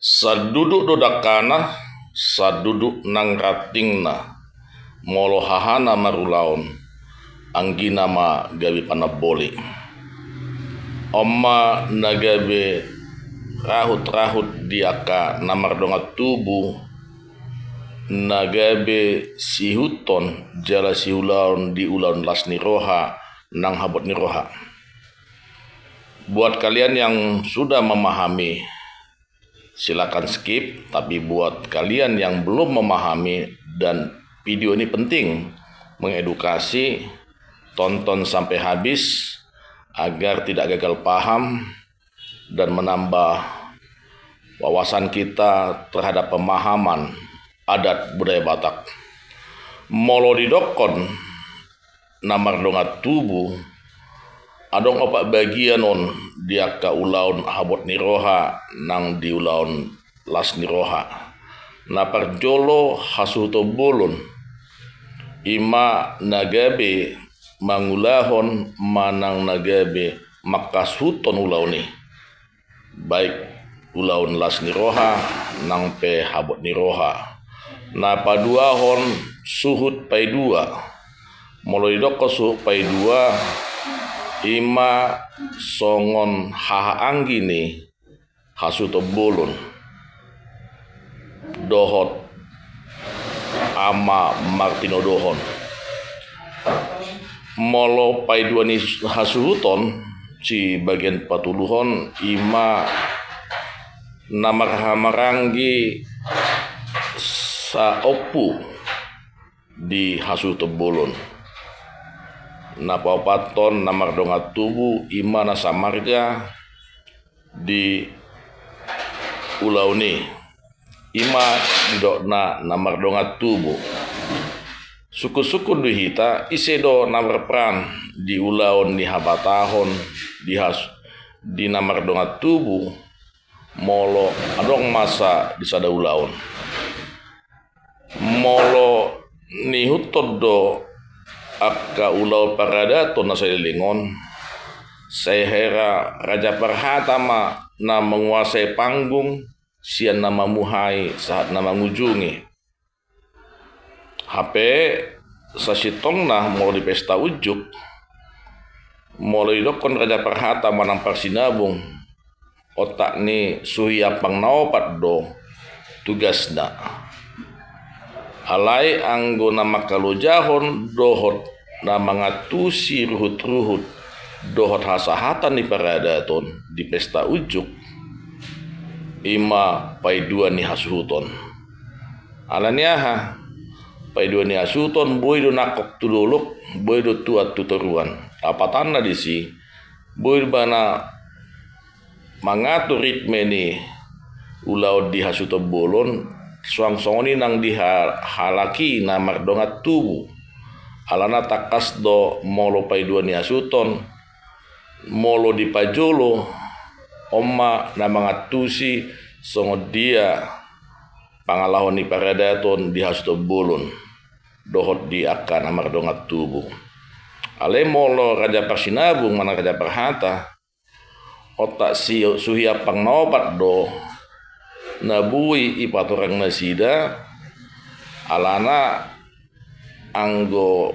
Saduduk dodakana, saduduk nangratingna, molo hahana marulaon, anggina ma gabi panaboli. Oma nagabe rahut-rahut diaka namardonga tubuh, nagabe sihuton jala siulaon di ulaon las niroha nang habot niroha. Buat kalian yang sudah memahami, silakan skip, tapi buat kalian yang belum memahami dan video ini penting, mengedukasi, tonton sampai habis agar tidak gagal paham dan menambah wawasan kita terhadap pemahaman adat budaya Batak. Molo didokon namardonga tubuh adong opak bagian on dia ka ulaun habot niroha nang di ulaun las niroha napar jolo hasuto bolon ima nagabe mangulahon manang nagabe makasuton ulauni baik ulaun las niroha nang pe habot niroha napa dua hon suhut pai dua molo idoko suhut pai dua ima songon haha anggini hasuto bolon dohot ama martino dohon molo pai dua ni hasuton si bagian patuluhon ima namar hamaranggi sa opu di hasuto bolon napapaton namardonga tubuh imana samarga di ulauni ima didokna namardonga tubuh suku-suku duhita isedo namarpran di ulaun di habatahon di namardonga tubuh molo adong masa di sada ulaun molo ni hutodo akka ulau paradato na salilingon saya hera Raja Perhatama na menguasai panggung sian na mamuhay saat na mangujungi HP sa sitong na mo di pesta ujuk molo idokon Raja Perhatama ng parsinabong otak ni suhiyapang naopat do tugas na alay anggo na makalujahon dohot na mga tusi ruhut-ruhut dohot hasahatan ni paradaton di pesta ujuk ima pai dua ni hasuton alaniaha pai dua ni hasuton boy do nakok tululuk boy do tuat tuturuan apatan na disi boy bana mangatur ritme ni ulaw di hasuto bolon suang-songoni nang dihalaki na mardonga tubuh alana takas do molo pai dua ni hasuton molo di pajolo oma na mga tusi songod dia pangalahon ni paradaton di hasuto bolon dohot di akan na mardonga tubuh ale molo Raja Parsinabung mana Raja Perhata otak si suhiyapang naopat do nabui ipatorang nasida alana anggo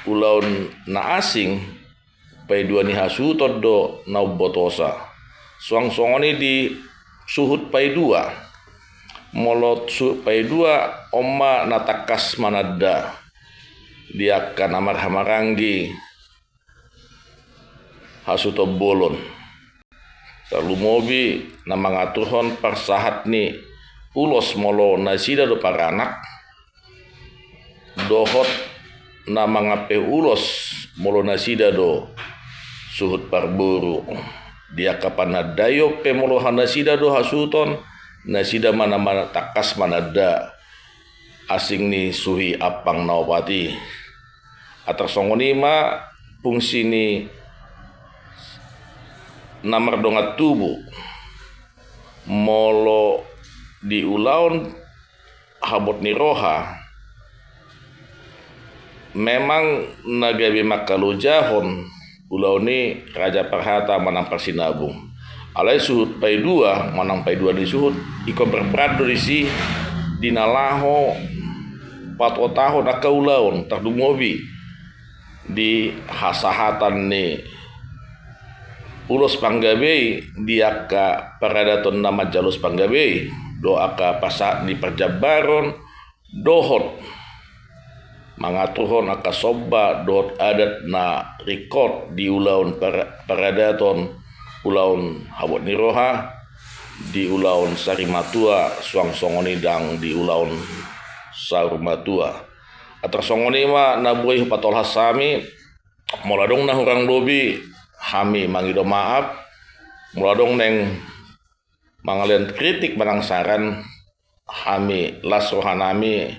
ulaun na asing pai dua ni hasutot do na botosa suang-songoni di suhut pai dua molot su pai dua oma natakas manada dia kan amar hamaranggi hasuto bolon terlalu mobi na mga tuhon parsahat ni ulos molo nasida do paranak dohot na mga ulos molo nasida do suhut parburu dia kapanadayo pe molo nasida do hasuton nasida mana takas manada asing ni suhi apang naopati atersongonima fungsi ni namardonga tubuh molo di ulaun habot niroha memang nagabi makalujahon ulauni Raja Perhata manang Parsinabung alai suhut pai dua manang pai dua di suhut iko berperat dari si dinalaho patwa tahun akaulaun tardumobi di hasahatan ni ulos panggabei dia ka paradaton nama jalus panggabei doa ka pasat di perjabaron dohot mangatuhon aka sobba dot adat na record di ulaun paradaton ulaun habot niroha di ulaun sarimatua suang songonidang di ulaun sarumatua atar songoni ma nabuih patol hasami moladong na hurang dobi hami mangido maaf muladong neng mangalian kritik manang saran hami las rohanami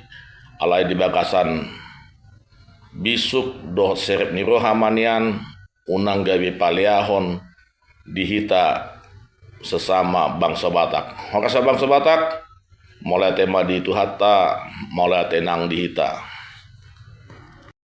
alai di bakasan bisuk doh serep ni rohamanian unang gabi paliahon dihita sesama bangsa Batak. Makasa bangsa Batak mulai tema di itu hatta mulai tenang dihita.